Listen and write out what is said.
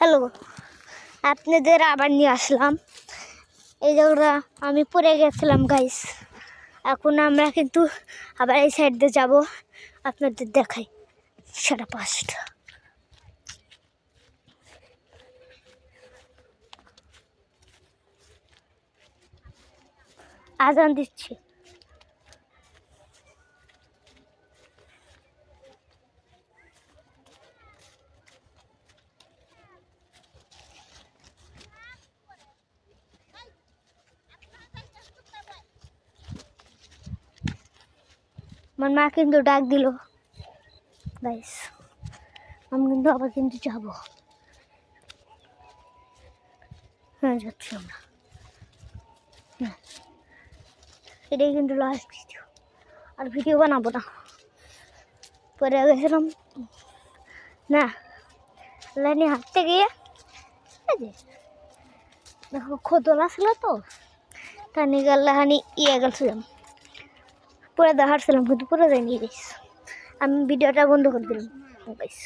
Hello, আপনাদের আবার নিয়ে আসলাম। এই জায়গাটা আমি পড়ে গেছিলাম গাইস। এখন আমরা কিন্তু আবার এই সাইড দিয়ে যাবো, আপনাদের দেখাই। সেটা পাঁচটা আজান দিচ্ছি। আমার মা কিন্তু ডাক দিল গাইস, আমি কিন্তু আবার কিন্তু যাবো। হ্যাঁ, যাচ্ছি আমরা। হ্যাঁ, এটাই কিন্তু লাস্ট ভিডিও, আর ভিডিও বানাবো না। পরে গেছিলাম না লাইনে হাঁটতে গিয়ে, দেখো খোদল আসলো তো তানি গাল্লাহানি গেছিলাম, পরে হাঁটছিলাম কিন্তু পুরো যাইনি গাইস। আমি ভিডিওটা বন্ধ করে দিলাম গাইস।